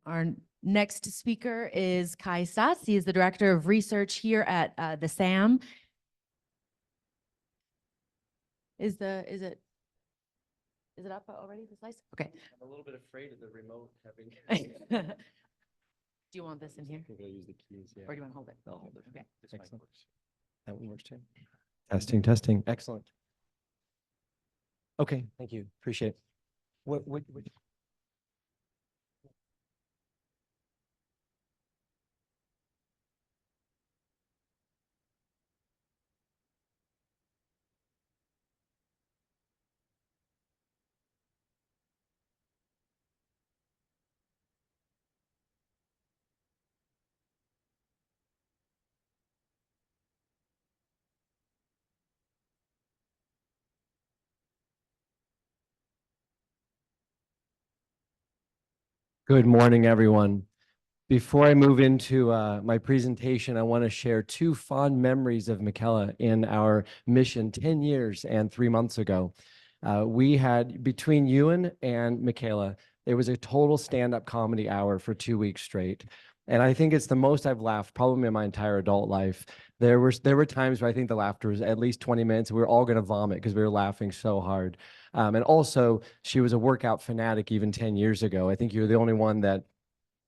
Our next speaker is Kai Staats. He is the Director of Research here at the SAM. Is it up already, the slides? Okay. I'm a little bit afraid of the remote having. Do you want this in here? I'm going to use the keys, yeah. Or do you want to hold it? I'll hold it. Okay. This mic works. That one works too. Testing, testing. Excellent. Okay, thank you. Appreciate it. What? Good morning, everyone. Before I move into my presentation, I want to share two fond memories of Michaela in our mission 10 years and 3 months ago. We had, between Ewan and Michaela, there was a total stand-up comedy hour for 2 weeks straight. And I think it's the most I've laughed probably in my entire adult life. There were times where I think the laughter was at least 20 minutes. We were all going to vomit because we were laughing so hard. And also, she was a workout fanatic even 10 years ago. I think you were the only one that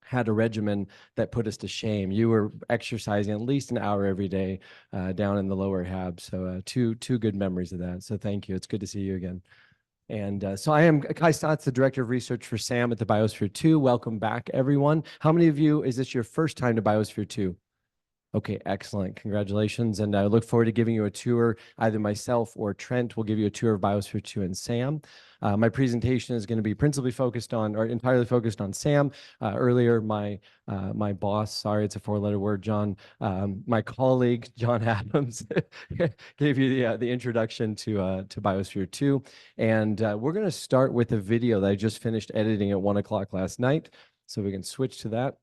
had a regimen that put us to shame. You were exercising at least an hour every day down in the lower hab. So two good memories of that. So thank you. It's good to see you again. And so I am Kai Staats, the Director of Research for SAM at the Biosphere 2. Welcome back, everyone. How many of you, is this your first time to Biosphere 2? Okay, excellent. Congratulations. And I look forward to giving you a tour. Either myself or Trent will give you a tour of Biosphere 2 and SAM. My presentation is going to be principally focused on, or entirely focused on SAM. Earlier, my boss, sorry, it's a four-letter word, John, my colleague, John Adams, gave you the introduction to Biosphere 2. And we're going to start with a video that I just finished editing at 1 o'clock last night. So we can switch to that.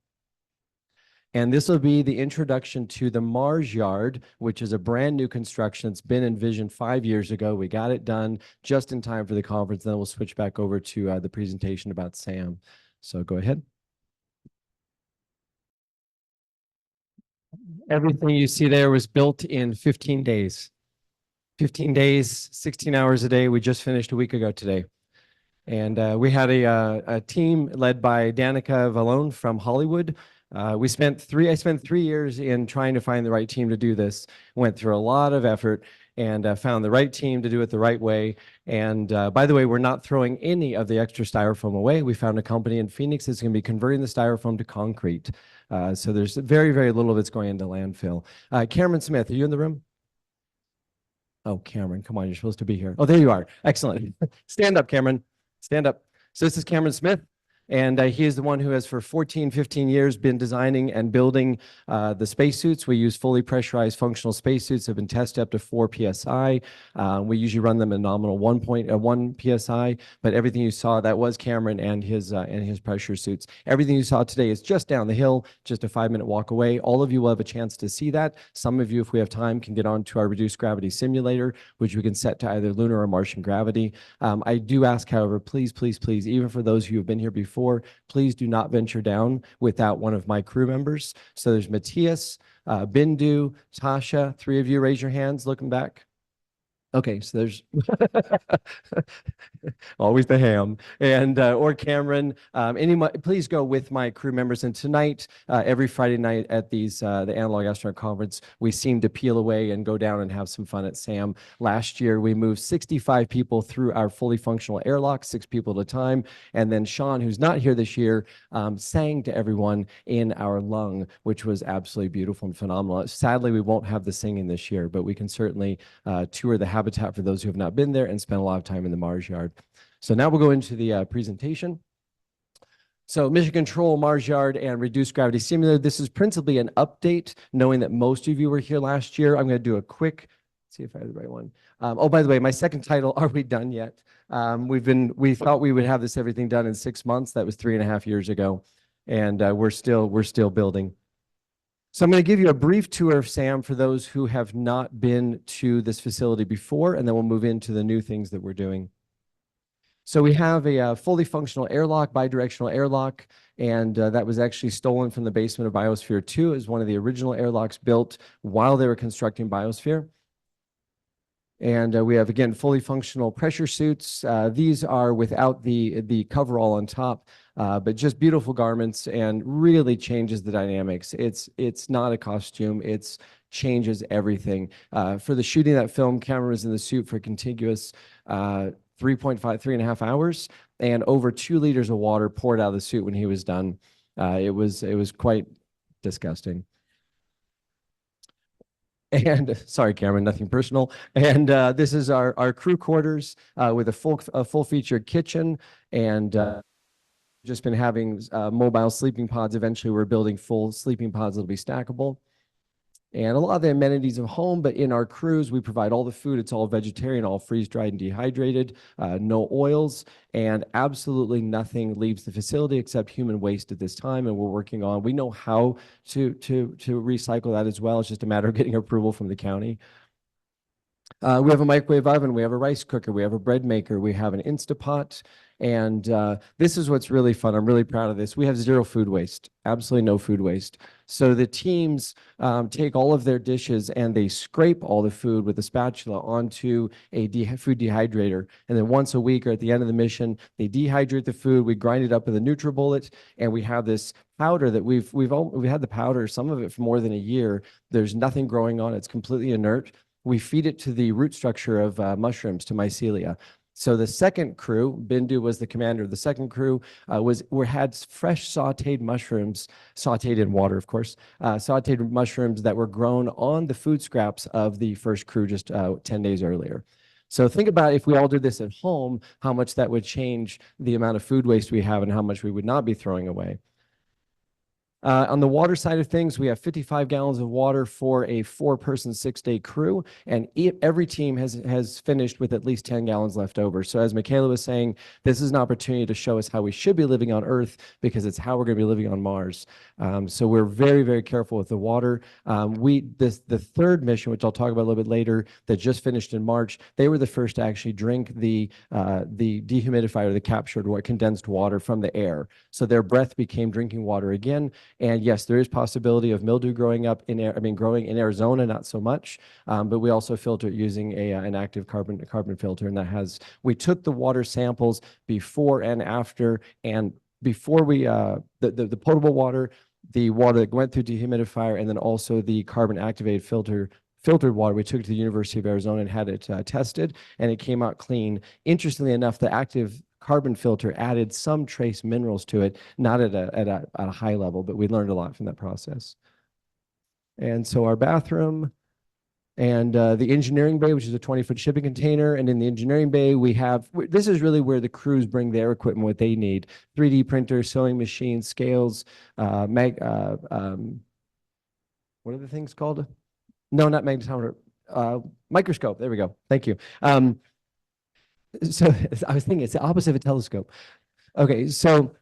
And this will be the introduction to the Mars Yard, which is a brand new construction. It's been envisioned 5 years ago. We got it done just in time for the conference. Then we'll switch back over to the presentation about SAM. So go ahead. Everything you see there was built in 15 days. 15 days, 16 hours a day. We just finished a week ago today. And we had a team led by Danica Vallone from Hollywood. I spent 3 years in trying to find the right team to do this. Went through a lot of effort and found the right team to do it the right way. And by the way, we're not throwing any of the extra styrofoam away. We found a company in Phoenix that's going to be converting the styrofoam to concrete. So there's very, very little of it's going into landfill. Cameron Smith, are you in the room? Oh, Cameron, come on, you're supposed to be here. Oh, there you are. Excellent. Stand up, Cameron. Stand up. So this is Cameron Smith. And he is the one who has for 14, 15 years been designing and building the spacesuits. We use fully pressurized functional spacesuits that have been tested up to 4 PSI. We usually run them at nominal 1 PSI, but everything you saw, that was Cameron and his pressure suits. Everything you saw today is just down the hill, just a 5-minute walk away. All of you will have a chance to see that. Some of you, if we have time, can get onto our reduced gravity simulator, which we can set to either lunar or Martian gravity. I do ask, however, please, please, please, even for those who have been here before, please do not venture down without one of my crew members. So there's Matthias, Bindu, Tasha, 3 of you raise your hands looking back. Okay, so there's always the ham, and or Cameron. Please go with my crew members. And tonight, every Friday night at the Analog Astronaut Conference, we seem to peel away and go down and have some fun at SAM. Last year, we moved 65 people through our fully functional airlock, 6 people at a time. And then Sean, who's not here this year, sang to everyone in our lung, which was absolutely beautiful and phenomenal. Sadly, we won't have the singing this year, but we can certainly tour the habitat for those who have not been there and spend a lot of time in the Mars Yard. So now we'll go into the presentation. So Mission Control, Mars Yard, and Reduced Gravity Simulator. This is principally an update, knowing that most of you were here last year. I'm going to do a quick, see if I have the right one. Oh, by the way, my second title, Are We Done Yet? We thought we would have everything done in 6 months. That was 3.5 years ago. And we're still building. So I'm going to give you a brief tour of SAM for those who have not been to this facility before, and then we'll move into the new things that we're doing. So we have a fully functional airlock, bidirectional airlock, and that was actually stolen from the basement of Biosphere 2. It was one of the original airlocks built while they were constructing Biosphere. And we have, again, fully functional pressure suits. These are without the coverall on top, but just beautiful garments and really changes the dynamics. It's not a costume. It's changes everything. For the shooting of that film, camera was in the suit for contiguous 3.5 hours, and over 2 liters of water poured out of the suit when he was done. It was quite disgusting. And sorry, Cameron, nothing personal. And this is our crew quarters with a full featured kitchen, and just been having mobile sleeping pods. Eventually, we're building full sleeping pods that'll be stackable. And a lot of the amenities of home, but in our crews, we provide all the food. It's all vegetarian, all freeze-dried and dehydrated, no oils, and absolutely nothing leaves the facility except human waste at this time. And we're working on, we know how to recycle that as well. It's just a matter of getting approval from the county. We have a microwave oven, we have a rice cooker, we have a bread maker, we have an Instapot, and this is what's really fun. I'm really proud of this. We have 0 food waste, absolutely no food waste. So the teams take all of their dishes and they scrape all the food with a spatula onto a food dehydrator. And then once a week or at the end of the mission, they dehydrate the food, we grind it up with a NutriBullet, and we have this powder that we've had the powder, some of it for more than a year. There's nothing growing on it. It's completely inert. We feed it to the root structure of mushrooms, to mycelia. So the second crew, Bindu was the commander of the second crew, had fresh sauteed mushrooms, sauteed in water, of course, sauteed mushrooms that were grown on the food scraps of the first crew just 10 days earlier. So think about if we all did this at home, how much that would change the amount of food waste we have and how much we would not be throwing away. On the water side of things, we have 55 gallons of water for a 4-person, 6-day crew, and every team has finished with at least 10 gallons left over. So as Michaela was saying, this is an opportunity to show us how we should be living on Earth, because it's how we're going to be living on Mars. So we're very, very careful with the water. The third mission, which I'll talk about a little bit later, that just finished in March, they were the first to actually drink the dehumidifier, the captured condensed water from the air. So their breath became drinking water again. And yes, there is possibility of mildew growing in Arizona, not so much, but we also filter it using an active carbon filter, and we took the water samples before and after, and before we the potable water, the water that went through dehumidifier, and then also the carbon activated filtered water. We took it to the University of Arizona and had it tested, and it came out clean. Interestingly enough, the active carbon filter added some trace minerals to it, not at a high level, but we learned a lot from that process. And so our bathroom and the engineering bay, which is a 20-foot shipping container. And in the engineering bay, this is really where the crews bring their equipment, what they need: 3D printers, sewing machines, scales, what are the things called? No, not magnetometer, microscope. There we go. Thank you. So I was thinking it's the opposite of a telescope. Okay, so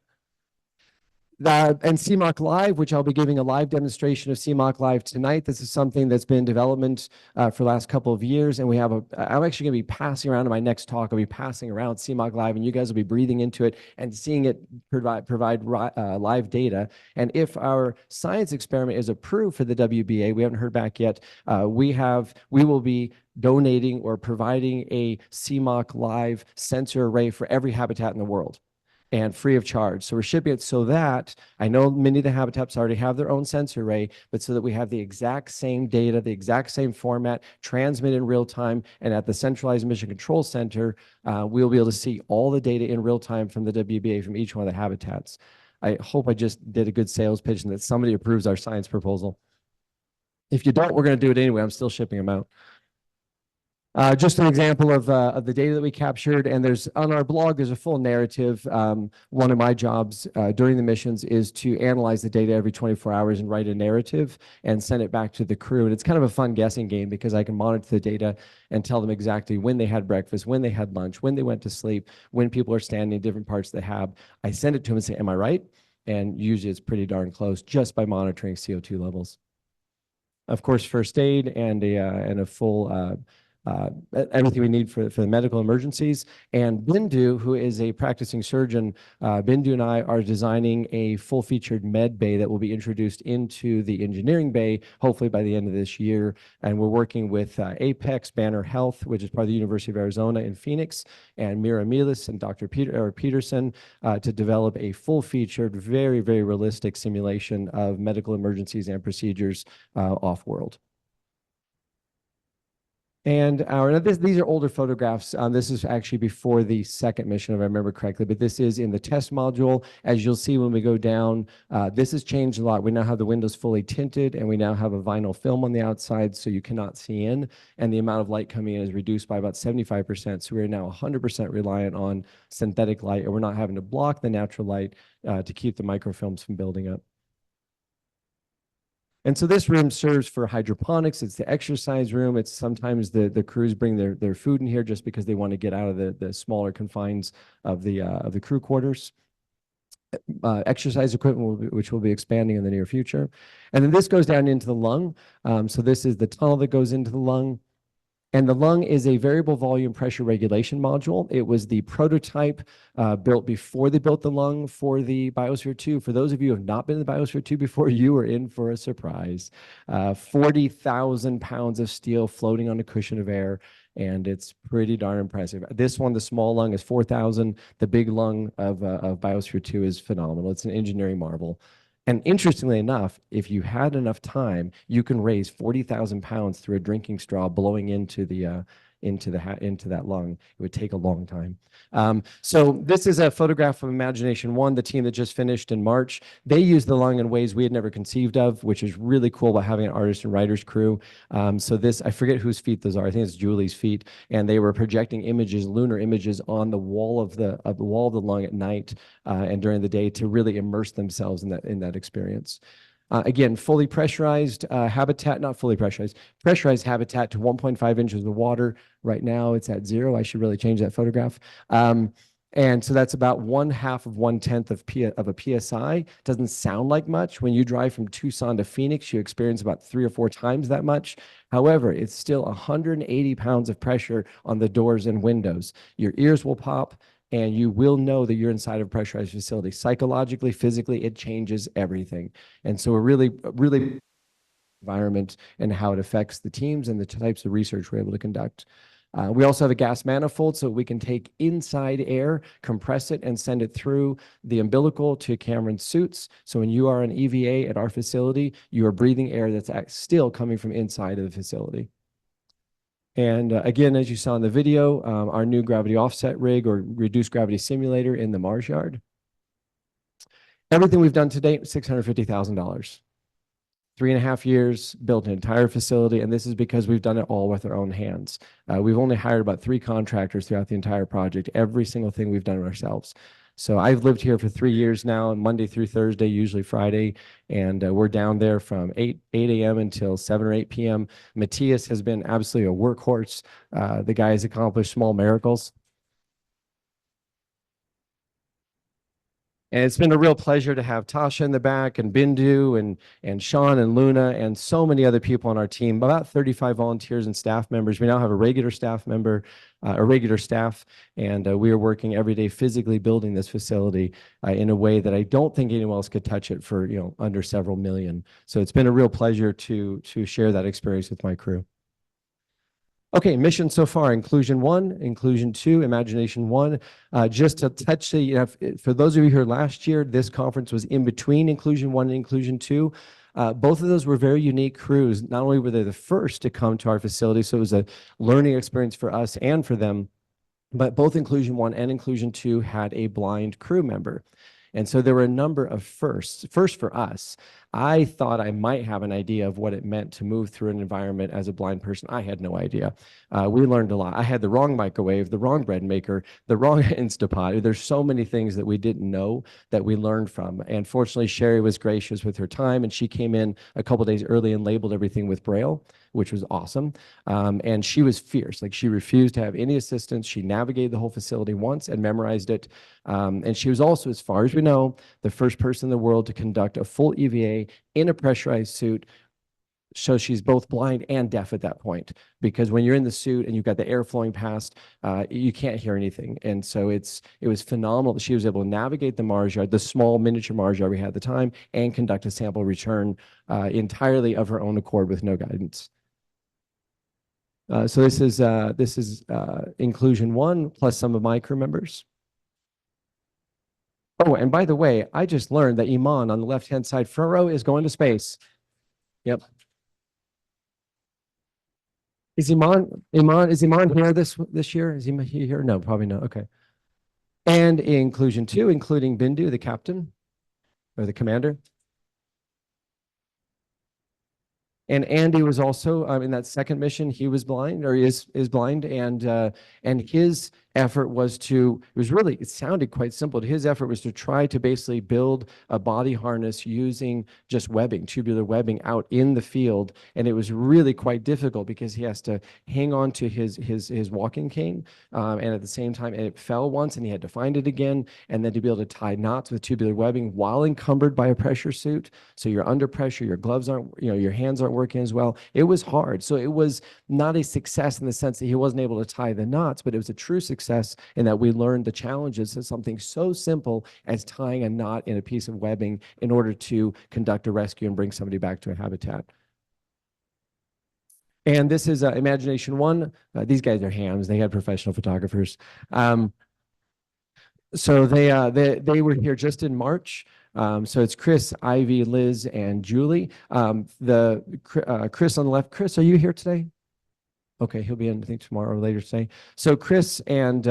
and CMOC Live, which I'll be giving a live demonstration of CMOC Live tonight. This is something that's been in development for the last couple of years, and I'm actually going to be passing around in my next talk. I'll be passing around CMOC Live, and you guys will be breathing into it and seeing it provide live data. And if our science experiment is approved for the WBA, we haven't heard back yet. We will be donating or providing a CMOC Live sensor array for every habitat in the world, and free of charge. So we're shipping it so that, I know many of the habitats already have their own sensor array, but so that we have the exact same data, the exact same format, transmitted in real time, and at the Centralized Mission Control Center, we'll be able to see all the data in real time from the WBA from each one of the habitats. I hope I just did a good sales pitch and that somebody approves our science proposal. If you don't, we're going to do it anyway. I'm still shipping them out. Just an example of the data that we captured, and on our blog, there's a full narrative. One of my jobs during the missions is to analyze the data every 24 hours and write a narrative and send it back to the crew. And it's kind of a fun guessing game because I can monitor the data and tell them exactly when they had breakfast, when they had lunch, when they went to sleep, when people are standing in different parts of the hab. I send it to them and say, am I right? And usually it's pretty darn close just by monitoring CO2 levels. Of course, first aid and a full everything we need for the medical emergencies. And Bindu, who is a practicing surgeon, Bindu and I are designing a full-featured med bay that will be introduced into the engineering bay, hopefully by the end of this year. And we're working with Apex, Banner Health, which is part of the University of Arizona in Phoenix, and Mira Milas and Dr. Peterson to develop a full-featured, very, very realistic simulation of medical emergencies and procedures off-world. And these are older photographs. This is actually before the second mission, if I remember correctly, but this is in the test module. As you'll see when we go down, this has changed a lot. We now have the windows fully tinted, and we now have a vinyl film on the outside, so you cannot see in, and the amount of light coming in is reduced by about 75%. So we're now 100% reliant on synthetic light, and we're not having to block the natural light to keep the microfilms from building up. And so this room serves for hydroponics. It's the exercise room. It's sometimes the crews bring their food in here just because they want to get out of the smaller confines of the crew quarters. Exercise equipment, which will be expanding in the near future. And then this goes down into the lung. So this is the tunnel that goes into the lung. And the lung is a variable volume pressure regulation module. It was the prototype built before they built the lung for the Biosphere 2. For those of you who have not been in the Biosphere 2 before, you are in for a surprise. 40,000 pounds of steel floating on a cushion of air, and it's pretty darn impressive. This one, the small lung, is 4,000. The big lung of Biosphere 2 is phenomenal. It's an engineering marvel. And interestingly enough, if you had enough time, you can raise 40,000 pounds through a drinking straw blowing into that lung. It would take a long time. So this is a photograph of Imagination 1, the team that just finished in March. They used the lung in ways we had never conceived of, which is really cool about having an artist and writers crew. So this, I forget whose feet those are. I think it's Julie's feet. And they were projecting images, lunar images, on the wall of the lung at night and during the day to really immerse themselves in that experience. Again, fully pressurized habitat, not fully pressurized, pressurized habitat to 1.5 inches of water. Right now it's at 0. I should really change that photograph. And so that's about 1/2 of 1/10 of a PSI. Doesn't sound like much. When you drive from Tucson to Phoenix, you experience about 3 or 4 times that much. However, it's still 180 pounds of pressure on the doors and windows. Your ears will pop, and you will know that you're inside of a pressurized facility. Psychologically, physically, it changes everything. And so we're really environment and how it affects the teams and the types of research we're able to conduct. We also have a gas manifold, so we can take inside air, compress it, and send it through the umbilical to Cameron's suits. So when you are an EVA at our facility, you are breathing air that's still coming from inside of the facility. And again, as you saw in the video, our new gravity offset rig or reduced gravity simulator in the Mars yard. Everything we've done to date, $650,000. 3.5 years, built an entire facility, and this is because we've done it all with our own hands. We've only hired about 3 contractors throughout the entire project. Every single thing we've done ourselves. So I've lived here for 3 years now, Monday through Thursday, usually Friday, and we're down there from 8 a.m. until 7 or 8 p.m. Matthias has been absolutely a workhorse. The guy has accomplished small miracles. And it's been a real pleasure to have Tasha in the back and Bindu and Sean and Luna and so many other people on our team, about 35 volunteers and staff members. We now have a regular staff member, and we are working every day physically building this facility in a way that I don't think anyone else could touch it for, under several million. So it's been a real pleasure to share that experience with my crew. Okay, mission so far, Inclusion 1, Inclusion 2, Imagination 1. Just to touch for those of you here last year, this conference was in between Inclusion 1 and Inclusion 2. Both of those were very unique crews. Not only were they the first to come to our facility, so it was a learning experience for us and for them, but both Inclusion 1 and Inclusion 2 had a blind crew member. And so there were a number of firsts. First for us, I thought I might have an idea of what it meant to move through an environment as a blind person. I had no idea. We learned a lot. I had the wrong microwave, the wrong bread maker, the wrong Instapot. There's so many things that we didn't know that we learned from. And fortunately, Sherry was gracious with her time, and she came in a couple days early and labeled everything with Braille, which was awesome. And she was fierce. Like, she refused to have any assistance. She navigated the whole facility once and memorized it. And she was also, as far as we know, the first person in the world to conduct a full EVA in a pressurized suit So she's both blind and deaf at that point, because when you're in the suit and you've got the air flowing past, you can't hear anything. And so it was phenomenal that she was able to navigate the Mars yard, the small miniature Mars yard we had at the time, and conduct a sample return entirely of her own accord with no guidance. So this is inclusion one plus some of my crew members. Oh, and by the way, I just learned that Iman on the left-hand side front row is going to space. Yep. Is Iman here this year? Is he here? No, probably not. Okay. And inclusion two, including Bindu, the captain or the commander. And Andy was also in that second mission. He was blind, or is blind, and his effort was to. It sounded quite simple. His effort was to try to basically build a body harness using just webbing, tubular webbing, out in the field, and it was really quite difficult because he has to hang on to his walking cane, and at the same time, and it fell once, and he had to find it again, and then to be able to tie knots with tubular webbing while encumbered by a pressure suit. So you're under pressure. Your gloves aren't, your hands aren't working as well. It was hard. So it was not a success in the sense that he wasn't able to tie the knots, but it was a true success in that we learned the challenges of something so simple as tying a knot in a piece of webbing in order to conduct a rescue and bring somebody back to a habitat. And this is Imagination One. These guys are hams. They had professional photographers. So they were here just in March. So it's Chris, Ivy, Liz, and Julie. Chris on the left. Chris, are you here today? Okay, he'll be in, I think, tomorrow or later today. So Chris and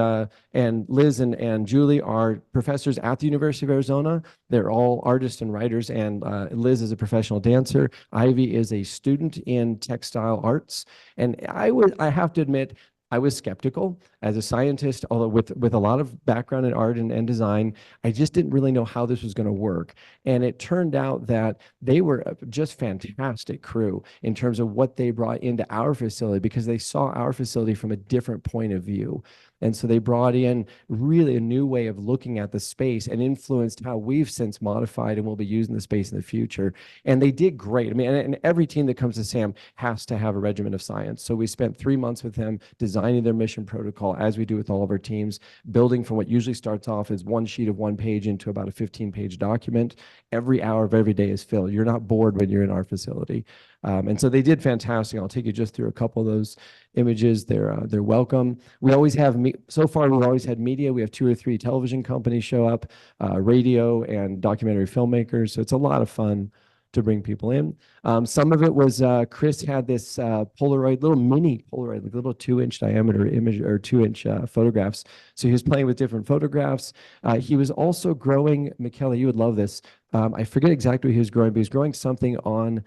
Liz and Julie are professors at the University of Arizona. They're all artists and writers, and Liz is a professional dancer. Ivy is a student in textile arts. And I have to admit, I was skeptical as a scientist, although with a lot of background in art and design, I just didn't really know how this was going to work. And it turned out that they were a just fantastic crew in terms of what they brought into our facility, because they saw our facility from a different point of view. And so they brought in really a new way of looking at the space and influenced how we've since modified and will be using the space in the future. And they did great. I mean, and every team that comes to SAM has to have a regimen of science. So we spent 3 months with them designing their mission protocol, as we do with all of our teams, building from what usually starts off as one sheet of 1 page into about a 15-page document. Every hour of every day is filled. You're not bored when you're in our facility. And so they did fantastic. I'll take you just through a couple of those images. They're welcome. We always have, so far we've always had media. We have 2 or 3 television companies show up, radio and documentary filmmakers. So it's a lot of fun to bring people in. Some of it was, Chris had this Polaroid, little mini Polaroid, like little 2-inch diameter image or 2-inch photographs. So he was playing with different photographs. He was also growing, Michaela, you would love this. I forget exactly what he was growing, but he was growing something on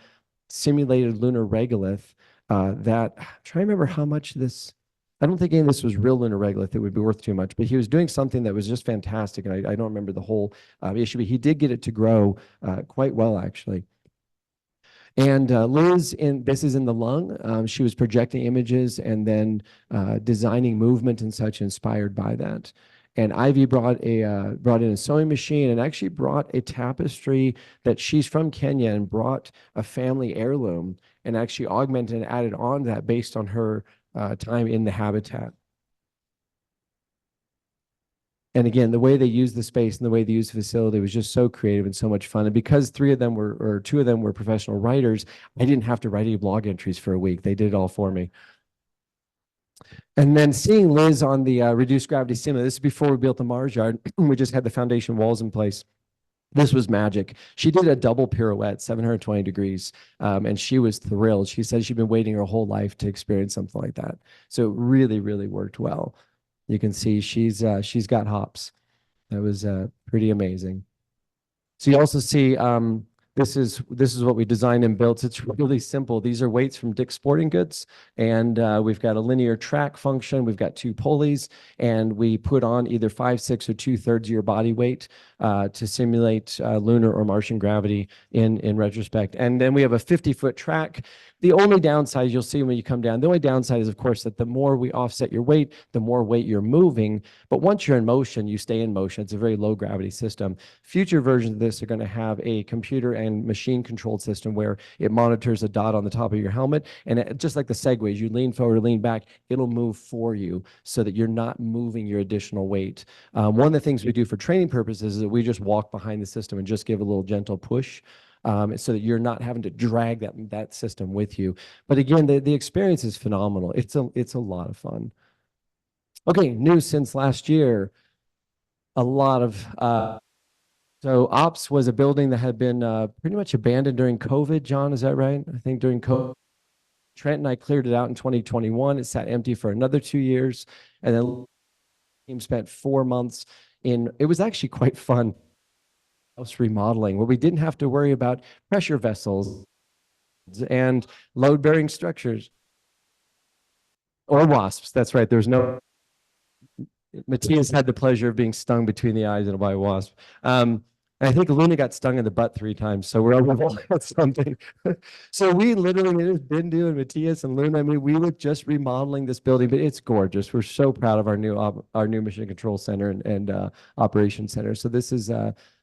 simulated lunar regolith that, I'm trying to remember how much this, I don't think any of this was real lunar regolith. It would be worth too much, but he was doing something that was just fantastic. And I don't remember the whole issue, but he did get it to grow quite well, actually. And Liz, this is in the lung. She was projecting images and then designing movement and such, inspired by that. And Ivy brought in a sewing machine and actually brought a tapestry that she's from Kenya, and brought a family heirloom and actually augmented and added on that based on her time in the habitat. And again, the way they used the space and the way they used the facility was just so creative and so much fun. And because 2 of them were professional writers, I didn't have to write any blog entries for a week. They did it all for me. And then seeing Liz on the reduced gravity simulator, this is before we built the Mars yard. We just had the foundation walls in place. This was magic. She did a double pirouette, 720 degrees, and she was thrilled. She said she'd been waiting her whole life to experience something like that. So it really, really worked well. You can see she's got hops. That was pretty amazing. So you also see this is what we designed and built. It's really simple. These are weights from Dick's Sporting Goods, and we've got a linear track function. We've got 2 pulleys, and we put on either 5, 6, or 2/3 of your body weight to simulate lunar or Martian gravity in retrospect. And then we have a 50-foot track. The only downside you'll see when you come down, the only downside is, of course, that the more we offset your weight, the more weight you're moving. But once you're in motion, you stay in motion. It's a very low gravity system. Future versions of this are going to have a computer and and machine controlled system where it monitors a dot on the top of your helmet. And just like the segways, you lean forward or lean back, it'll move for you so that you're not moving your additional weight. One of the things we do for training purposes is that we just walk behind the system and just give a little gentle push. So that you're not having to drag that system with you. But again, the experience is phenomenal. It's a lot of fun. Okay, news since last year. A lot of so Ops was a building that had been pretty much abandoned during COVID. John, is that right? I think during COVID, Trent and I cleared it out in 2021. It sat empty for another 2 years, and then the team spent 4 months in. It was actually quite fun. House remodeling, where we didn't have to worry about pressure vessels and load-bearing structures or wasps. That's right. There's no. Matthias had the pleasure of being stung between the eyes by a wasp. And I think Luna got stung in the butt 3 times, so we're all about something. So we literally, it has been doing Matthias and Luna. I mean, we were just remodeling this building, but it's gorgeous. We're so proud of our new Mission Control Center and Operations Center. So this is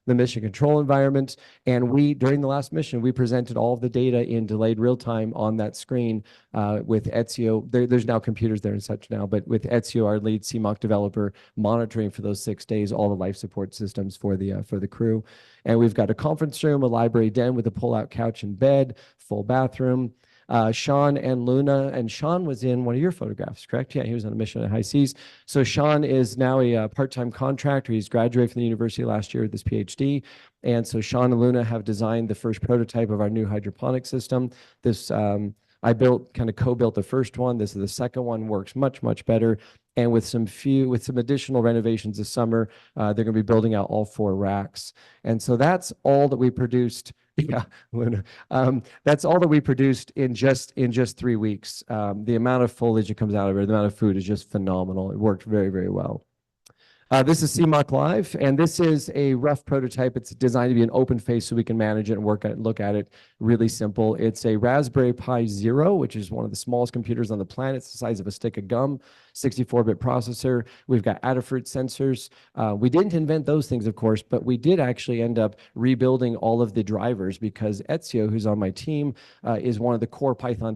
the mission control environment. And during the last mission, we presented all of the data in delayed real time on that screen with Ezio. There's now computers there and such now, but with Ezio, our lead CMOC developer, monitoring for those 6 days, all the life support systems for the crew. And we've got a conference room, a library den with a pull-out couch and bed, full bathroom. Sean and Luna, and Sean was in one of your photographs, correct? Yeah, he was on a mission at High Seas. So Sean is now a part-time contractor. He's graduated from the university last year with his PhD. And so Sean and Luna have designed the first prototype of our new hydroponic system. This I co-built the first one. This is the second one, works much, much better. And with some additional renovations this summer, they're going to be building out all 4 racks. And so that's all that we produced. Yeah, Luna. That's all that we produced in just 3 weeks. The amount of foliage that comes out of it, the amount of food is just phenomenal. It worked very, very well. This is CMOC Live, and this is a rough prototype. It's designed to be an open face so we can manage it and look at it. Really simple. It's a Raspberry Pi Zero, which is one of the smallest computers on the planet. It's the size of a stick of gum, 64-bit processor. We've got Adafruit sensors. We didn't invent those things, of course, but we did actually end up rebuilding all of the drivers because Ezio, who's on my team, is one of the core Python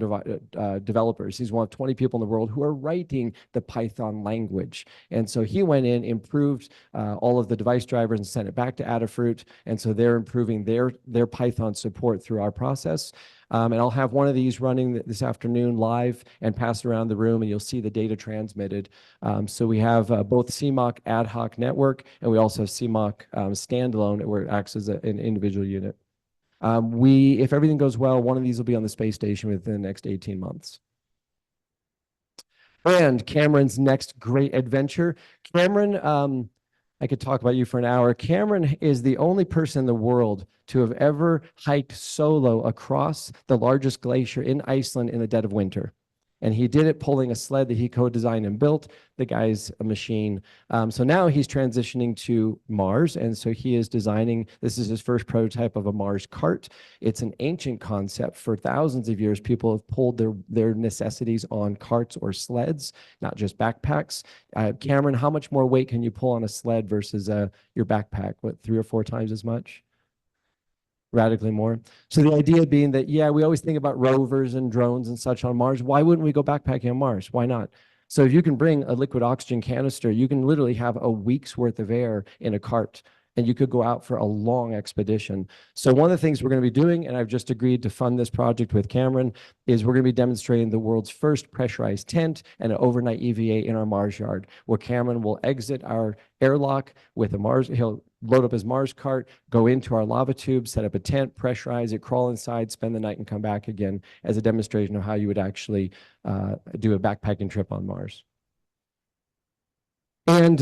developers. He's one of 20 people in the world who are writing the Python language. And so he went in, improved all of the device drivers and sent it back to Adafruit. And so they're improving their Python support through our process. And I'll have one of these running this afternoon live and pass it around the room, and you'll see the data transmitted. So we have both CMOC ad hoc network, and we also have CMOC standalone, where it acts as an individual unit. If everything goes well, one of these will be on the space station within the next 18 months. And Cameron's next great adventure. Cameron, I could talk about you for an hour. Cameron is the only person in the world to have ever hiked solo across the largest glacier in Iceland in the dead of winter. And he did it pulling a sled that he co-designed and built. The guy's a machine. So now he's transitioning to Mars. And so he is designing, this is his first prototype of a Mars cart. It's an ancient concept. For thousands of years, people have pulled their necessities on carts or sleds, not just backpacks. Cameron, how much more weight can you pull on a sled versus your backpack? What, 3 or 4 times as much? Radically more. So the idea being that, yeah, we always think about rovers and drones and such on Mars. Why wouldn't we go backpacking on Mars? Why not? So if you can bring a liquid oxygen canister, you can literally have a week's worth of air in a cart, and you could go out for a long expedition. So one of the things we're going to be doing, and I've just agreed to fund this project with Cameron, is we're going to be demonstrating the world's first pressurized tent and an overnight EVA in our Mars yard, where Cameron will exit our airlock with a Mars, he'll load up his Mars cart, go into our lava tube, set up a tent, pressurize it, crawl inside, spend the night, and come back again as a demonstration of how you would actually do a backpacking trip on Mars. And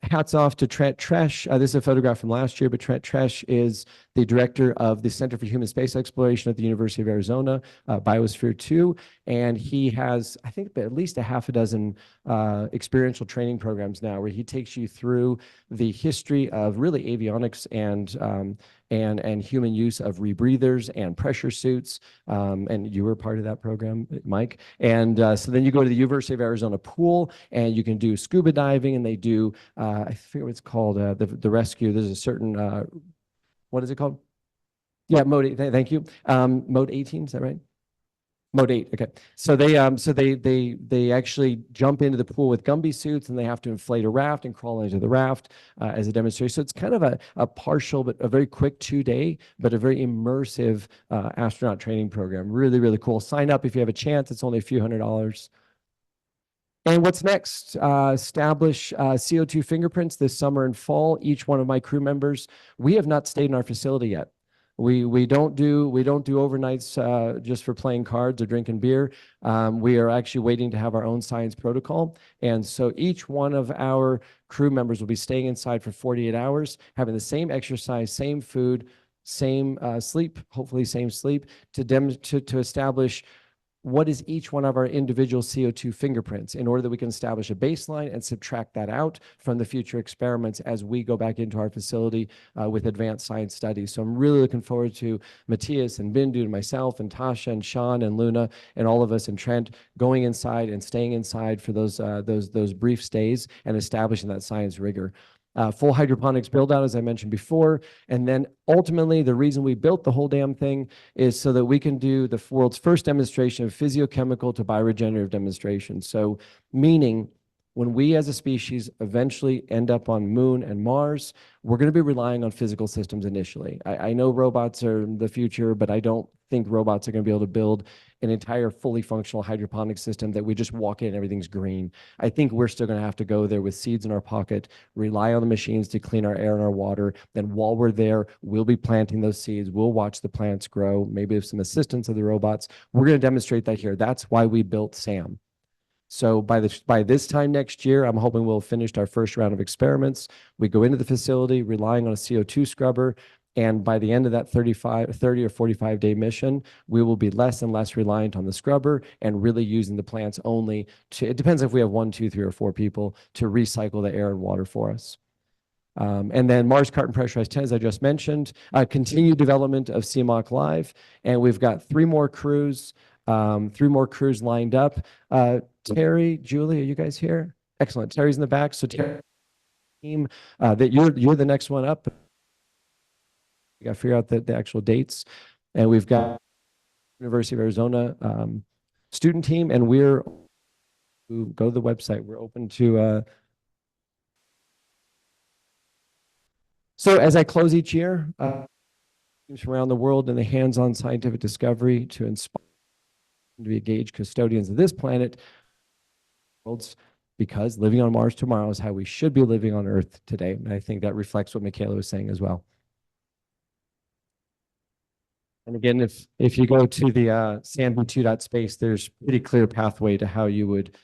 hats off to Trent Tresh. This is a photograph from last year, but Trent Tresh is the director of the Center for Human Space Exploration at the University of Arizona, Biosphere 2. And he has, I think, at least a half a dozen experiential training programs now where he takes you through the history of really avionics and human use of rebreathers and pressure suits. And you were part of that program, Mike. And so then you go to the University of Arizona pool, and you can do scuba diving, and they do, I forget what it's called, the rescue. There's a certain, what is it called? Yeah, thank you. Mode 18, is that right? Mode 8, okay. So they actually jump into the pool with Gumby suits, and they have to inflate a raft and crawl into the raft as a demonstration. So it's kind of a partial, but a very quick 2-day, but a very immersive astronaut training program. Really, really cool. Sign up if you have a chance. It's only a few $100s. And what's next? Establish CO2 fingerprints this summer and fall. Each one of my crew members, we have not stayed in our facility yet. We don't do overnights just for playing cards or drinking beer. We are actually waiting to have our own science protocol. And so each one of our crew members will be staying inside for 48 hours, having the same exercise, same food, same sleep, hopefully same sleep, to establish what is each one of our individual CO2 fingerprints in order that we can establish a baseline and subtract that out from the future experiments as we go back into our facility with advanced science studies. So I'm really looking forward to Matthias and Bindu and myself and Tasha and Sean and Luna and all of us and Trent going inside and staying inside for those brief stays and establishing that science rigor. Full hydroponics build out, as I mentioned before. And then ultimately, the reason we built the whole damn thing is so that we can do the world's first demonstration of physiochemical to bioregenerative demonstration. So meaning when we as a species eventually end up on Moon and Mars, we're going to be relying on physical systems initially. I know robots are the future, but I don't think robots are going to be able to build an entire fully functional hydroponic system that we just walk in and everything's green. I think we're still going to have to go there with seeds in our pocket, rely on the machines to clean our air and our water. Then while we're there, we'll be planting those seeds. We'll watch the plants grow, maybe with some assistance of the robots. We're going to demonstrate that here. That's why we built SAM. So by this time next year, I'm hoping we'll have finished our first round of experiments. We go into the facility relying on a CO2 scrubber. And by the end of that 30 or 45-day mission, we will be less and less reliant on the scrubber and really using the plants only to, it depends if we have 1, 2, 3, or 4 people to recycle the air and water for us. And then Mars Carton Pressurized Tent, as I just mentioned, continued development of CMOC Live. And we've got 3 more crews lined up. Terry, Julie, are you guys here? Excellent. Terry's in the back. So Terry, team, that you're the next one up. We got to figure out the actual dates. And we've got University of Arizona student team, and we're go to the website. We're open to so as I close each year, teams from around the world in the hands-on scientific discovery to inspire to be engaged custodians of this planet, because living on Mars tomorrow is how we should be living on Earth today. And I think that reflects what Michaela was saying as well. And again, if you go to the SAMB2.space, there's pretty clear pathway to how you would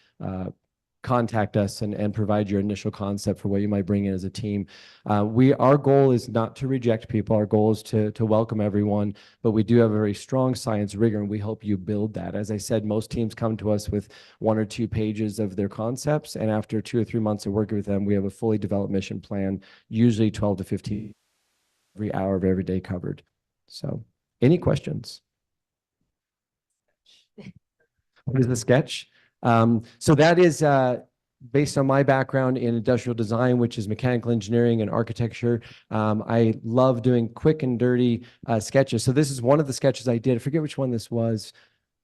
contact us and provide your initial concept for what you might bring in as a team. Our goal is not to reject people. Our goal is to welcome everyone, but we do have a very strong science rigor, and we hope you build that. As I said, most teams come to us with 1 or 2 pages of their concepts, and after 2 or 3 months of working with them, we have a fully developed mission plan, usually 12 to 15 every hour of every day covered. So any questions? What is the sketch? So that is based on my background in industrial design, which is mechanical engineering and architecture. I love doing quick and dirty sketches. So this is one of the sketches I did. I forget which one this was.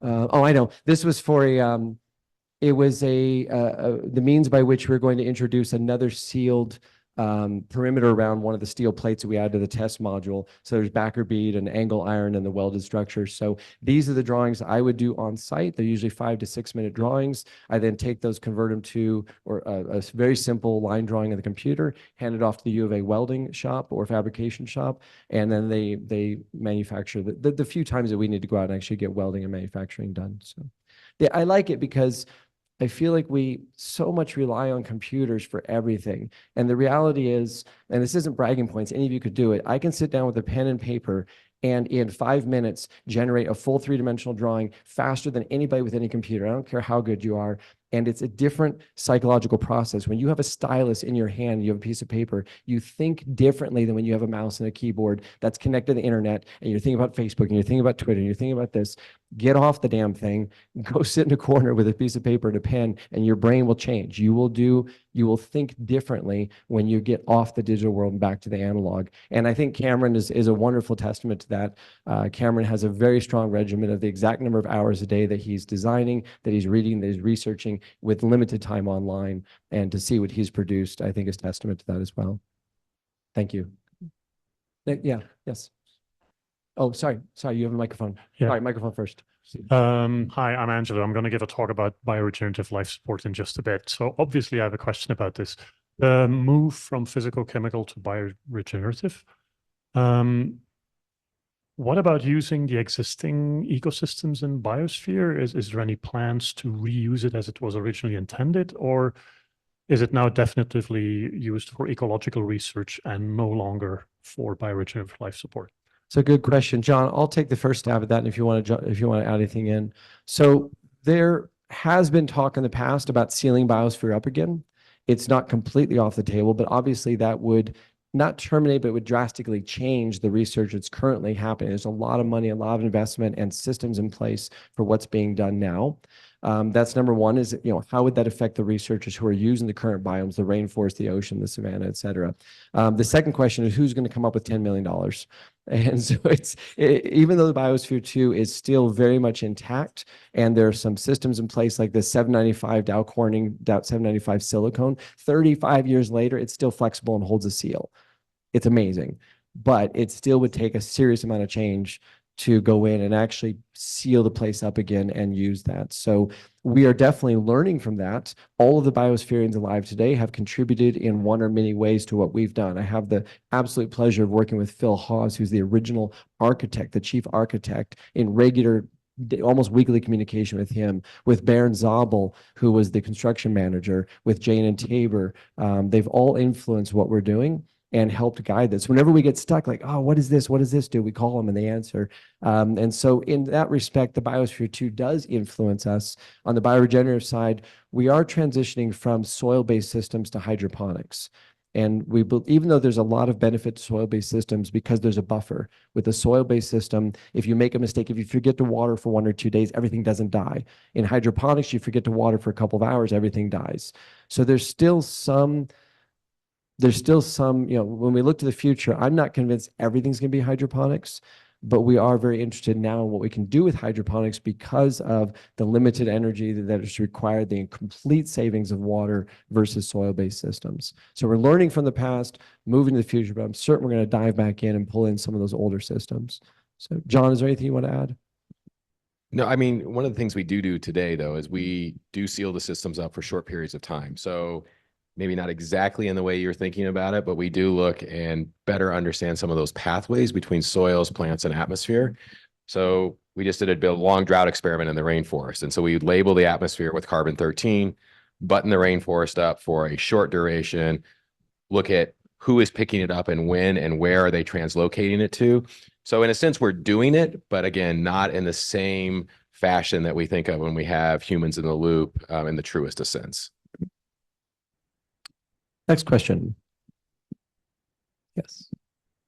Oh, I know. This was for it was the means by which we're going to introduce another sealed perimeter around one of the steel plates that we add to the test module. So there's backer bead and angle iron and the welded structure. So these are the drawings I would do on site. They're usually 5 to 6 minute drawings. I then take those, convert them to a very simple line drawing of the computer, hand it off to the U of A welding shop or fabrication shop, and then they manufacture the few times that we need to go out and actually get welding and manufacturing done. So yeah, I like it because I feel like we so much rely on computers for everything. And the reality is, and this isn't bragging points, any of you could do it. I can sit down with a pen and paper and in 5 minutes generate a full 3-dimensional drawing faster than anybody with any computer. I don't care how good you are. And it's a different psychological process. When you have a stylus in your hand, you have a piece of paper, you think differently than when you have a mouse and a keyboard that's connected to the internet, and you're thinking about Facebook, and you're thinking about Twitter, and you're thinking about this. Get off the damn thing, go sit in a corner with a piece of paper and a pen, and your brain will change. You will think differently when you get off the digital world and back to the analog. And I think Cameron is a wonderful testament to that. Cameron has a very strong regimen of the exact number of hours a day that he's designing, that he's reading, that he's researching with limited time online. And to see what he's produced, I think is testament to that as well. Thank you. Yeah, yes. Oh, sorry, you have a microphone. Yeah. All right, microphone first. Hi, I'm Angelo. I'm going to give a talk about bioregenerative life support in just a bit. So obviously I have a question about this. The move from physical chemical to bioregenerative. What about using the existing ecosystems in biosphere? Is there any plans to reuse it as it was originally intended, or is it now definitively used for ecological research and no longer for bioregenerative life support? It's a good question, John. I'll take the first stab at that, and if you want to add anything in. So there has been talk in the past about sealing biosphere up again. It's not completely off the table, but obviously that would not terminate, but would drastically change the research that's currently happening. There's a lot of money, a lot of investment, and systems in place for what's being done now. That's number one. Is, how would that affect the researchers who are using the current biomes, the rainforest, the ocean, the savanna, et cetera? The second question is, who's going to come up with $10 million? And so even though the Biosphere 2 is still very much intact, and there are some systems in place like the 795 Dow Corning 795 silicone, 35 years later, it's still flexible and holds a seal. It's amazing, but it still would take a serious amount of change to go in and actually seal the place up again and use that. So we are definitely learning from that. All of the biospherians alive today have contributed in one or many ways to what we've done. I have the absolute pleasure of working with Phil Hawes, who's the original architect, the chief architect, in regular, almost weekly communication with him, with Baron Zabel, who was the construction manager, with Jane and Tabor. They've all influenced what we're doing and helped guide this. Whenever we get stuck, like, oh, what is this? What does this do? We call them and they answer. And so in that respect, the Biosphere 2 does influence us. On the bioregenerative side, we are transitioning from soil-based systems to hydroponics. And even though there's a lot of benefit to soil-based systems, because there's a buffer. With a soil-based system, if you make a mistake, if you forget to water for 1 or 2 days, everything doesn't die. In hydroponics, you forget to water for a couple of hours, everything dies. So there's still some, when we look to the future, I'm not convinced everything's going to be hydroponics, but we are very interested now in what we can do with hydroponics because of the limited energy that is required, the complete savings of water versus soil-based systems. So we're learning from the past, moving to the future, but I'm certain we're going to dive back in and pull in some of those older systems. So John, is there anything you want to add? No, I mean, one of the things we do today, though, is we do seal the systems up for short periods of time. So maybe not exactly in the way you're thinking about it, but we do look and better understand some of those pathways between soils, plants, and atmosphere. So we just did a long drought experiment in the rainforest. And so we label the atmosphere with carbon-13, button the rainforest up for a short duration, look at who is picking it up and when and where are they translocating it to. So in a sense, we're doing it, but again, not in the same fashion that we think of when we have humans in the loop in the truest of sense. Next question. Yes.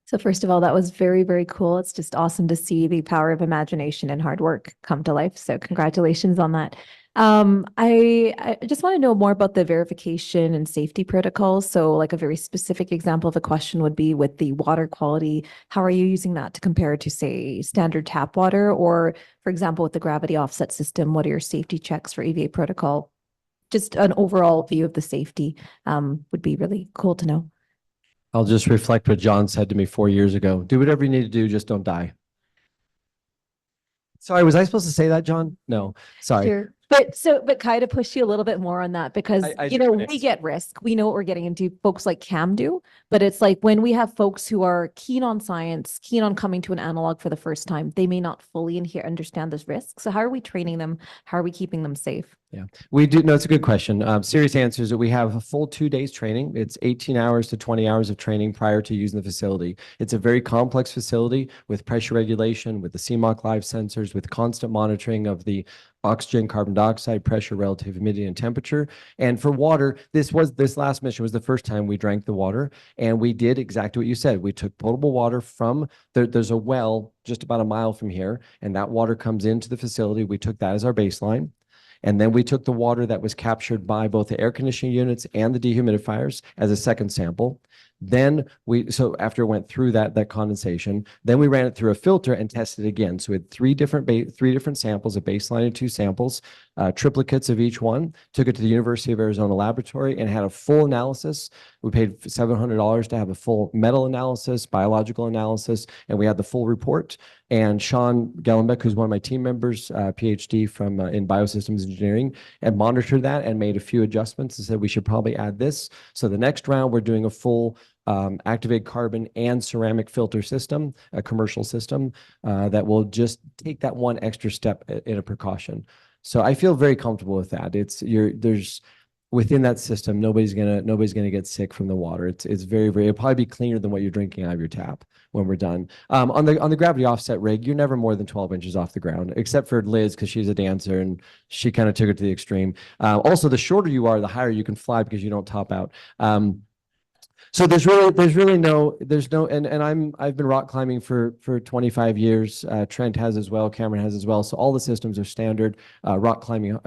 So first of all, that was very, very cool. It's just awesome to see the power of imagination and hard work come to life. So congratulations on that. I just want to know more about the verification and safety protocols. So like a very specific example of a question would be with the water quality. How are you using that to compare to, say, standard tap water? Or for example, with the gravity offset system, what are your safety checks for EVA protocol? Just an overall view of the safety would be really cool to know. I'll just reflect what John said to me 4 years ago. Do whatever you need to do, just don't die. Sorry, was I supposed to say that, John? No, sorry. Sure. But Kai, to push you a little bit more on that, because we get risk. We know what we're getting into. Folks like Cam do, but it's like when we have folks who are keen on science, keen on coming to an analog for the first time, they may not fully understand this risk. So how are we training them? How are we keeping them safe? Yeah, we do. No, it's a good question. Serious answer is that we have a full 2 days training. It's 18 hours to 20 hours of training prior to using the facility. It's a very complex facility with pressure regulation, with the CMOC live sensors, with constant monitoring of the oxygen, carbon dioxide, pressure, relative humidity, and temperature. And for water, this last mission was the first time we drank the water, and we did exactly what you said. We took potable water from there's a well just about a mile from here, and that water comes into the facility. We took that as our baseline. And then we took the water that was captured by both the air conditioning units and the dehumidifiers as a second sample. Then so after it went through that condensation, then we ran it through a filter and tested it again. So we had three different samples, a baseline and 2 samples, triplicates of each one, took it to the University of Arizona laboratory and had a full analysis. We paid $700 to have a full metal analysis, biological analysis, and we had the full report. And Sean Gellenbeck, who's one of my team members, PhD from in biosystems engineering, and monitored that and made a few adjustments and said we should probably add this. So the next round, we're doing a full activated carbon and ceramic filter system, a commercial system that will just take that one extra step in a precaution. So I feel very comfortable with that. There's within that system, nobody's gonna get sick from the water. It's very, very, it'll probably be cleaner than what you're drinking out of your tap when we're done. On the gravity offset rig, you're never more than 12 inches off the ground, except for Liz, because she's a dancer and she kind of took it to the extreme. Also, the shorter you are, the higher you can fly because you don't top out. So there's no, and I've been rock climbing for 25 years. Trent has as well, Cameron has as well. So all the systems are standard rock climbing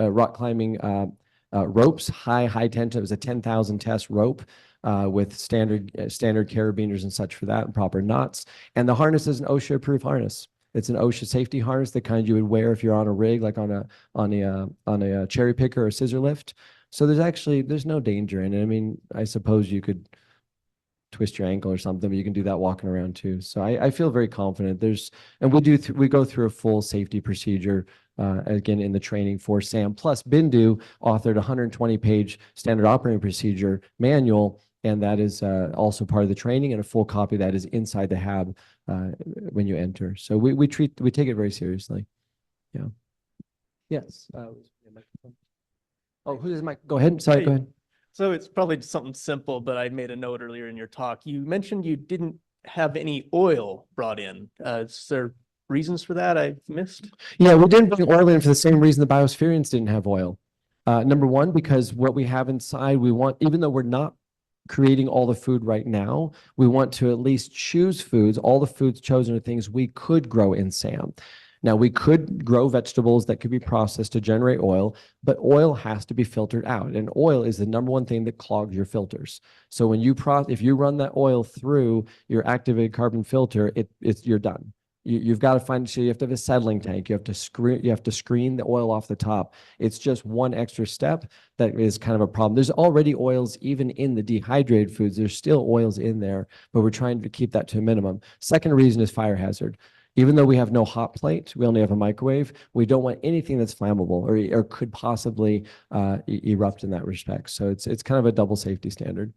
ropes, high tension. It was a 10,000 test rope with standard carabiners and such for that, and proper knots. And the harness is an OSHA-approved harness. It's an OSHA safety harness, the kind you would wear if you're on a rig, like on a cherry picker or scissor lift. So there's no danger in it. I mean, I suppose you could twist your ankle or something, but you can do that walking around too. So I feel very confident. And we go through a full safety procedure again in the training for SAM. Plus, Bindu authored a 120-page standard operating procedure manual, and that is also part of the training, and a full copy of that is inside the hab when you enter. So we take it very seriously. Yeah. Yes. Oh, who does Mike? Go ahead. Sorry, go ahead. So it's probably something simple, but I made a note earlier in your talk. You mentioned you didn't have any oil brought in. Is there reasons for that I've missed? Yeah, we didn't bring oil in for the same reason the biospherians didn't have oil. Number one, because what we have inside, we want, even though we're not creating all the food right now, we want to at least choose foods. All the foods chosen are things we could grow in SAM. Now, we could grow vegetables that could be processed to generate oil, but oil has to be filtered out. And oil is the number one thing that clogs your filters. So when if you run that oil through your activated carbon filter, you're done. You've got to so you have to have a settling tank. You have to screen the oil off the top. It's just one extra step that is kind of a problem. There's already oils even in the dehydrated foods. There's still oils in there, but we're trying to keep that to a minimum. Second reason is fire hazard. Even though we have no hot plate, we only have a microwave, we don't want anything that's flammable or could possibly erupt in that respect. So it's kind of a double safety standard.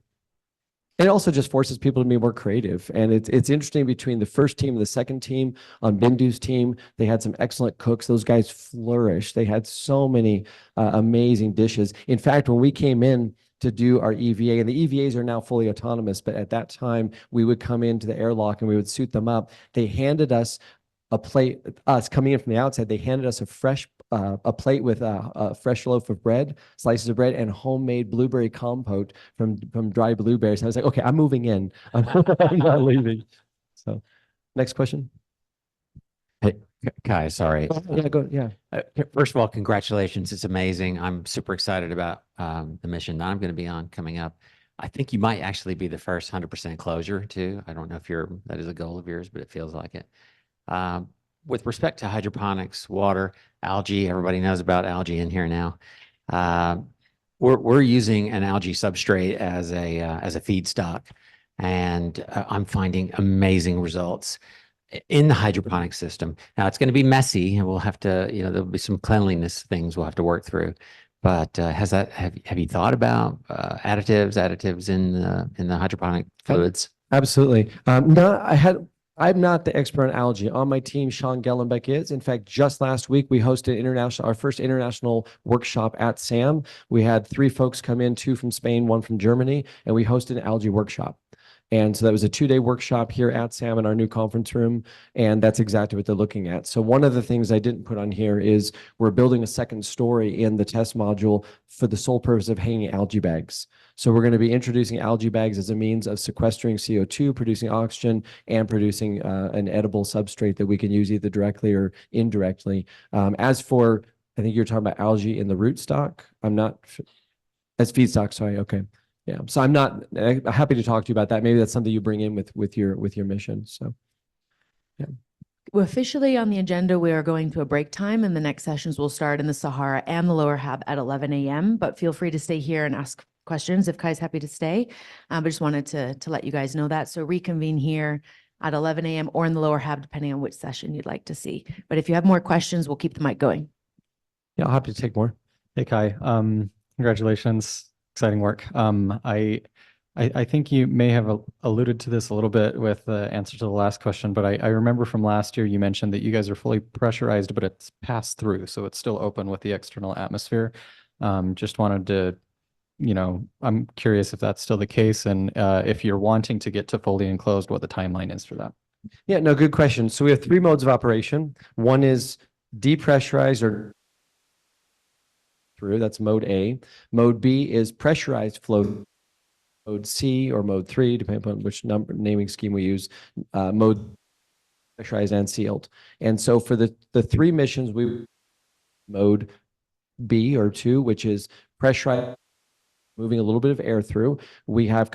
It also just forces people to be more creative. And it's interesting between the first team and the second team. On Bindu's team, they had some excellent cooks. Those guys flourished. They had so many amazing dishes. In fact, when we came in to do our EVA, and the EVAs are now fully autonomous, but at that time we would come into the airlock and we would suit them up. They handed us a plate, us coming in from the outside, they handed us a plate with a fresh loaf of bread, slices of bread, and homemade blueberry compote from dry blueberries. I was like, okay, I'm moving in. I'm not leaving. So next question. Hey, Kai, sorry. Yeah, go, yeah. First of all, congratulations. It's amazing. I'm super excited about the mission that I'm going to be on coming up. I think you might actually be the first 100% closure too. I don't know if that is a goal of yours, but it feels like it. With respect to hydroponics, water, algae, everybody knows about algae in here now. We're using an algae substrate as a feedstock, and I'm finding amazing results in the hydroponic system. Now it's going to be messy, and we'll have to, there'll be some cleanliness things we'll have to work through. But have you thought about additives in the hydroponic fluids? Absolutely. No, I'm not the expert on algae. On my team, Sean Gellenbeck is. In fact, just last week, we hosted our first international workshop at SAM. We had 3 folks come in, 2 from Spain, 1 from Germany, and we hosted an algae workshop. And so that was a 2-day workshop here at SAM in our new conference room. And that's exactly what they're looking at. So one of the things I didn't put on here is we're building a second story in the test module for the sole purpose of hanging algae bags. So we're going to be introducing algae bags as a means of sequestering CO2, producing oxygen, and producing an edible substrate that we can use either directly or indirectly. As for, I think you're talking about algae in the rootstock. I'm not, as feedstock, sorry, okay. Yeah, so I'm not happy to talk to you about that. Maybe that's something you bring in with your mission. So, yeah. We're officially on the agenda. We are going to a break time, and the next sessions will start in the Sahara and the Lower Hab at 11 a.m. But feel free to stay here and ask questions if Kai's happy to stay. But just wanted to let you guys know that. So reconvene here at 11 a.m. or in the Lower Hab, depending on which session you'd like to see. But if you have more questions, we'll keep the mic going. Yeah, I'll happy to take more. Hey, Kai, congratulations. Exciting work. I think you may have alluded to this a little bit with the answer to the last question, but I remember from last year you mentioned that you guys are fully pressurized, but it's passed through, so it's still open with the external atmosphere. Just wanted to, I'm curious if that's still the case, and if you're wanting to get to fully enclosed, what the timeline is for that. Yeah, no, good question. So we have 3 modes of operation. One is depressurized or through, that's mode A. Mode B is pressurized flow. Mode C or mode 3, depending upon which naming scheme we use, mode pressurized and sealed. And so for the 3 missions, we mode B or 2, which is pressurized, moving a little bit of air through. We have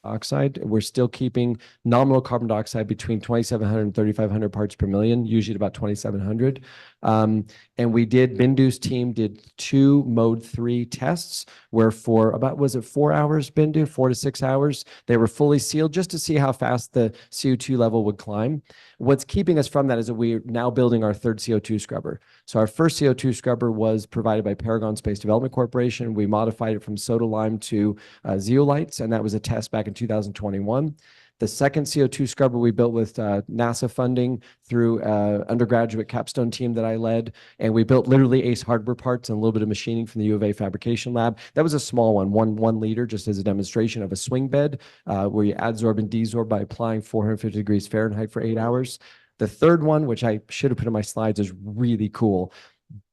oxide. We're still keeping nominal carbon dioxide between 2,700 and 3,500 parts per million, usually at about 2,700. And Bindu's team did 2 mode 3 tests where for about, was it 4 hours, Bindu? 4 to 6 hours. They were fully sealed just to see how fast the CO2 level would climb. What's keeping us from that is that we're now building our 3rd CO2 scrubber. So our first CO2 scrubber was provided by Paragon Space Development Corporation. We modified it from soda lime to zeolites, and that was a test back in 2021. The second CO2 scrubber we built with NASA funding through undergraduate capstone team that I led, and we built literally ACE hardware parts and a little bit of machining from the U of A fabrication lab. That was a small one, one liter, just as a demonstration of a swing bed where you adsorb and desorb by applying 450 degrees Fahrenheit for 8 hours. The third one, which I should have put in my slides, is really cool.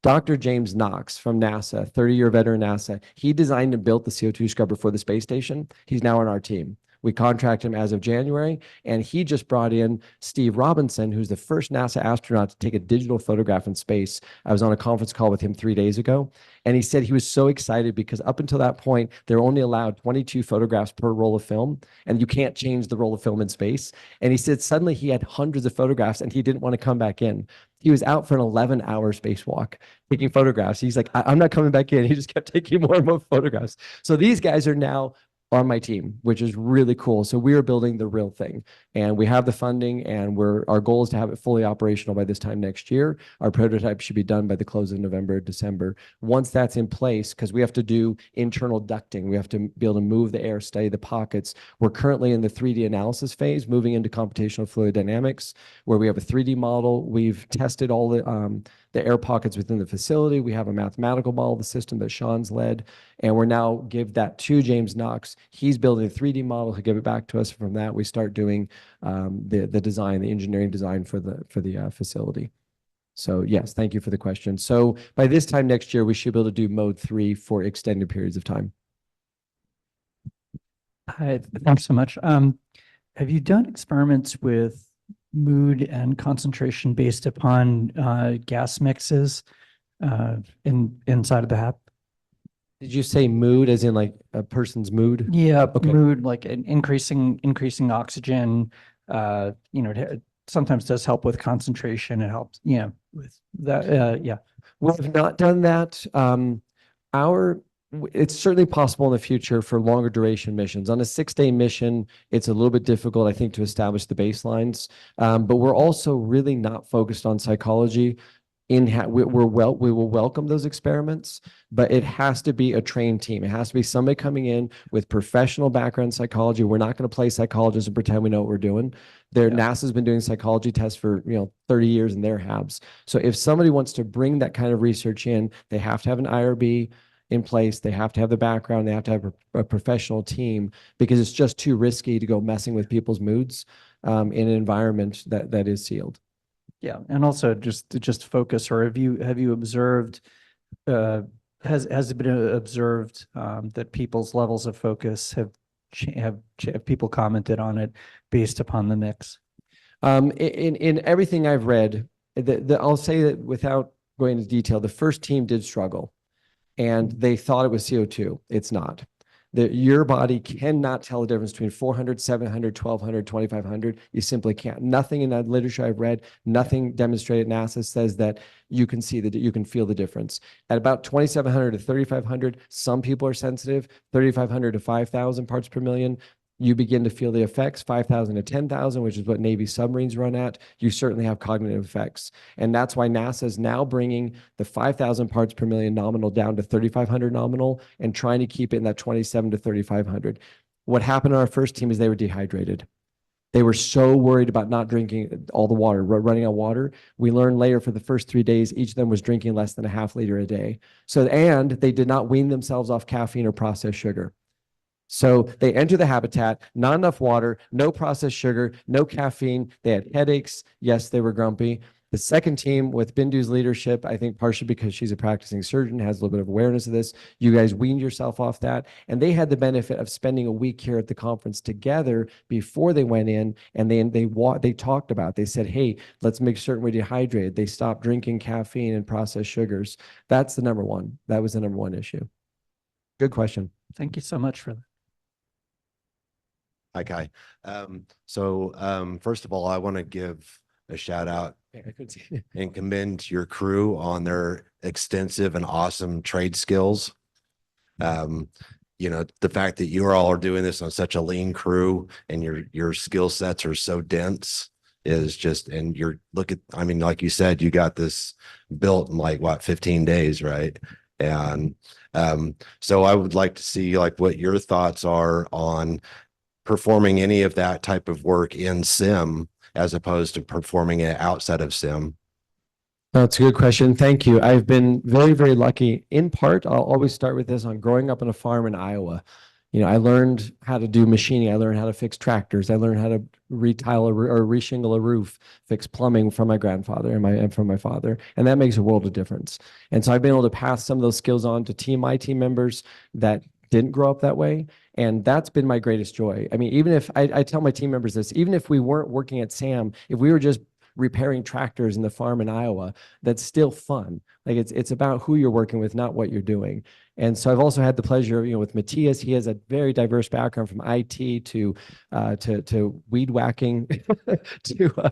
Dr. James Knox from NASA, 30-year veteran NASA, he designed and built the CO2 scrubber for the space station. He's now on our team. We contract him as of January, and he just brought in Steve Robinson, who's the first NASA astronaut to take a digital photograph in space. I was on a conference call with him 3 days ago, and he said he was so excited because up until that point, they're only allowed 22 photographs per roll of film, and you can't change the roll of film in space. And he said suddenly he had hundreds of photographs, and he didn't want to come back in. He was out for an 11-hour spacewalk taking photographs. He's like, I'm not coming back in. He just kept taking more and more photographs. So these guys are now on my team, which is really cool. So we are building the real thing, and we have the funding, and our goal is to have it fully operational by this time next year. Our prototype should be done by the close of November, December. Once that's in place, because we have to do internal ducting, we have to be able to move the air, study the pockets. We're currently in the 3D analysis phase, moving into computational fluid dynamics, where we have a 3D model. We've tested all the air pockets within the facility. We have a mathematical model of the system that Sean's led, and we're now give that to James Knox. He's building a 3D model to give it back to us. From that, we start doing the design, the engineering design for the facility. So yes, thank you for the question. So by this time next year, we should be able to do mode 3 for extended periods of time. Hi, thanks so much. Have you done experiments with mood and concentration based upon gas mixes inside of the HAP? Did you say mood as in like a person's mood? Yeah, Okay. mood, like an increasing oxygen, it sometimes does help with concentration. It helps, with that. Yeah. We have not done that. It's certainly possible in the future for longer duration missions. On a 6-day mission, it's a little bit difficult, I think, to establish the baselines. But we're also really not focused on psychology. we will welcome those experiments, but it has to be a trained team. It has to be somebody coming in with professional background in psychology. We're not going to play psychologists and pretend we know what we're doing. NASA's been doing psychology tests for 30 years in their HABs. So if somebody wants to bring that kind of research in, they have to have an IRB in place. They have to have the background. They have to have a professional team, because it's just too risky to go messing with people's moods in an environment that is sealed. Yeah, and also just focus, or have you observed, has it been observed that people's levels of focus have people commented on it based upon the mix? In everything I've read, I'll say that without going into detail, the first team did struggle, and they thought it was CO2. It's not. Your body cannot tell the difference between 400, 700, 1200, 2500. You simply can't. Nothing in that literature I've read, nothing demonstrated at NASA says that you can see that you can feel the difference. At about 2700 to 3500, some people are sensitive. 3500 to 5000 parts per million, you begin to feel the effects. 5,000 to 10,000, which is what Navy submarines run at, you certainly have cognitive effects. And that's why NASA is now bringing the 5,000 parts per million nominal down to 3,500 nominal and trying to keep it in that 27 to 3,500. What happened on our first team is they were dehydrated. They were so worried about not drinking all the water, running out of water. We learned later for the first 3 days, each of them was drinking less than a half liter a day. So, and they did not wean themselves off caffeine or processed sugar. So they enter the habitat, not enough water, no processed sugar, no caffeine. They had headaches. Yes, they were grumpy. The second team, with Bindu's leadership, I think partially because she's a practicing surgeon, has a little bit of awareness of this. You guys weaned yourself off that. And they had the benefit of spending a week here at the conference together before they went in, and they talked about it. They said, hey, let's make certain we're dehydrated. They stopped drinking caffeine and processed sugars. That's the number one. That was the number one issue. Good question. Thank you so much for that. Hi, Kai. First of all, I want to give a shout out and commend your crew on their extensive and awesome trade skills. The fact that you all are doing this on such a lean crew and your skill sets are so dense is just, and like you said, you got this built in like what, 15 days, right? And so I would like to see like what your thoughts are on performing any of that type of work in SIM as opposed to performing it outside of SIM. That's a good question. Thank you. I've been very, very lucky. In part, I'll always start with this on growing up on a farm in Iowa. I learned how to do machining. I learned how to fix tractors. I learned how to retile or reshingle a roof, fix plumbing from my grandfather and from my father. And that makes a world of difference. And so I've been able to pass some of those skills on to my team members that didn't grow up that way. And that's been my greatest joy. I mean, even if I tell my team members this, even if we weren't working at SAM, if we were just repairing tractors in the farm in Iowa, that's still fun. Like it's about who you're working with, not what you're doing. And so I've also had the pleasure of, with Matthias, he has a very diverse background from IT to weed whacking to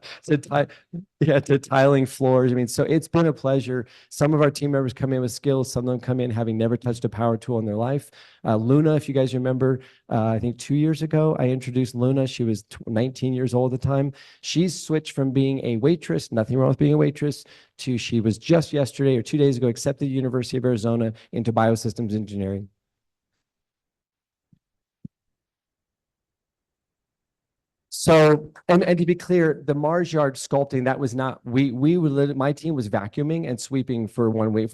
tiling floors. I mean, so it's been a pleasure. Some of our team members come in with skills. Some of them come in having never touched a power tool in their life. Luna, if you guys remember, I think 2 years ago, I introduced Luna. She was 19 years old at the time. She's switched from being a waitress, nothing wrong with being a waitress, to she was just yesterday or 2 days ago accepted at the University of Arizona into biosystems engineering. So, and to be clear, the Mars yard sculpting, that was not, my team was vacuuming and sweeping for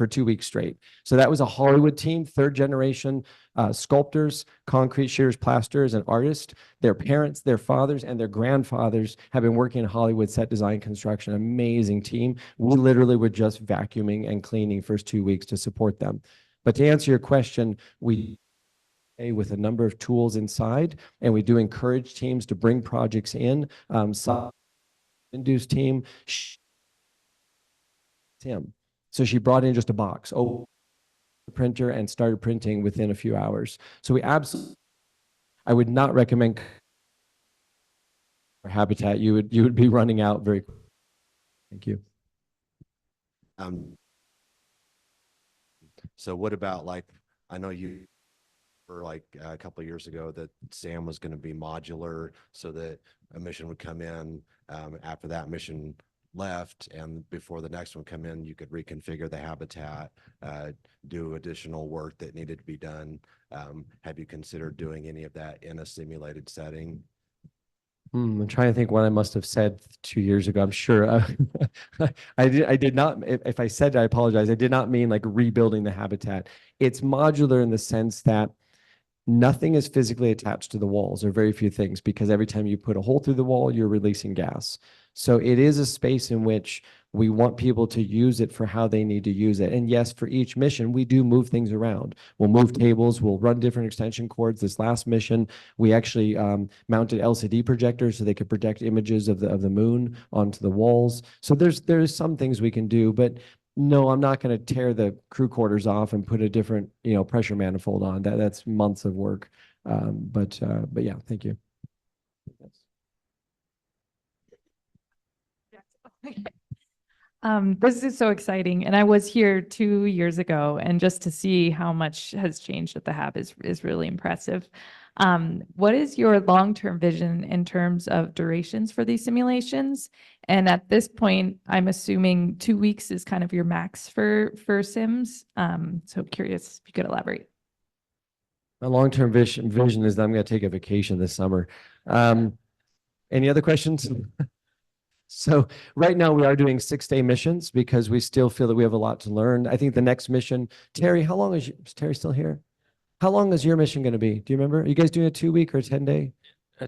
2 weeks straight. So that was a Hollywood team, third generation sculptors, concrete shearers, plasterers, and artists. Their parents, their fathers, and their grandfathers have been working in Hollywood set design construction. Amazing team. We literally were just vacuuming and cleaning first 2 weeks to support them. But to answer your question, we with a number of tools inside, and we do encourage teams to bring projects in. Induced team, so she brought in just a box, the printer, and started printing within a few hours. So I would not recommend habitat. You would be running out very quickly. Thank you. So what about I know you a couple of years ago that SAM was going to be modular so that a mission would come in. After that mission left and before the next one come in, you could reconfigure the habitat, do additional work that needed to be done. Have you considered doing any of that in a simulated setting? I'm trying to think what I must have said 2 years ago. I'm sure I did not. If I said it, I apologize. I did not mean like rebuilding the habitat. It's modular in the sense that nothing is physically attached to the walls, or very few things, because every time you put a hole through the wall, you're releasing gas. So it is a space in which we want people to use it for how they need to use it. And yes, for each mission, we do move things around. We'll move tables, we'll run different extension cords. This last mission, we actually mounted LCD projectors so they could project images of the moon onto the walls. So there's some things we can do, but no, I'm not going to tear the crew quarters off and put a different, pressure manifold on. That's months of work. But yeah, thank you. This is so exciting. And I was here 2 years ago, and just to see how much has changed at the Hab is really impressive. What is your long-term vision in terms of durations for these simulations? And at this point, I'm assuming 2 weeks is kind of your max for sims. So curious if you could elaborate. My long-term vision is that I'm going to take a vacation this summer. Any other questions? So right now we are doing 6-day missions because we still feel that we have a lot to learn. I think the next mission, Terry, is Terry still here? How long is your mission going to be? Do you remember? Are you guys doing a 2-week or 10-day? I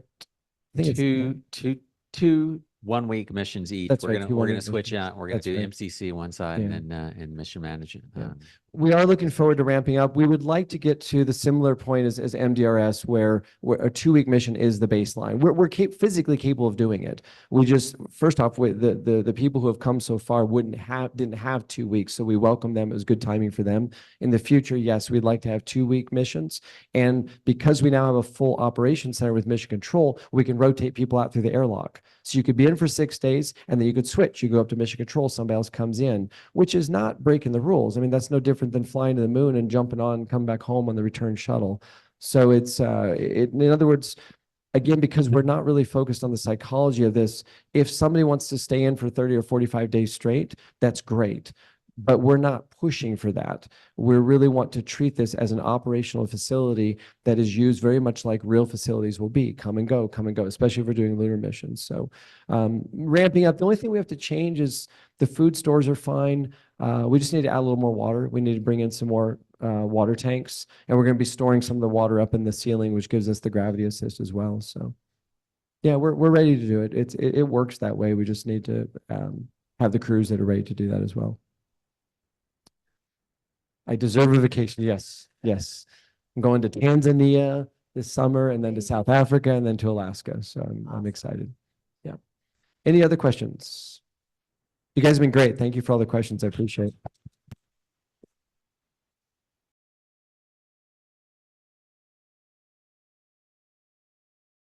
think it's two 1-week missions each. That's We're right, gonna two we're gonna one-week switch missions. out. We're gonna That's do right. MCC one side and mission management. Yeah. We are looking forward to ramping up. We would like to get to the similar point as MDRS, where a 2-week mission is the baseline. We're physically capable of doing it. We just, first off, with the people who have come so far didn't have 2 weeks, so we welcome them. It was good timing for them. In the future, yes, we'd like to have 2-week missions, and because we now have a full operations center with mission control, we can rotate people out through the airlock. So you could be in for 6 days, and then you could switch. You go up to mission control, somebody else comes in, which is not breaking the rules. I mean, that's no different than flying to the moon and jumping on and come back home on the return shuttle. So it's, in other words, again, because we're not really focused on the psychology of this, if somebody wants to stay in for 30 or 45 days straight, that's great. But we're not pushing for that. We really want to treat this as an operational facility that is used very much like real facilities will be, come and go, especially if we're doing lunar missions. So ramping up, the only thing we have to change is the food stores are fine. We just need to add a little more water. We need to bring in some more water tanks, and we're going to be storing some of the water up in the ceiling, which gives us the gravity assist as well. So yeah, we're ready to do it. It works that way. We just need to have the crews that are ready to do that as well. I deserve a vacation. Yes. I'm going to Tanzania this summer, and then to South Africa, and then to Alaska. So I'm excited. Yeah. Any other questions? You guys have been great. Thank you for all the questions. I appreciate it.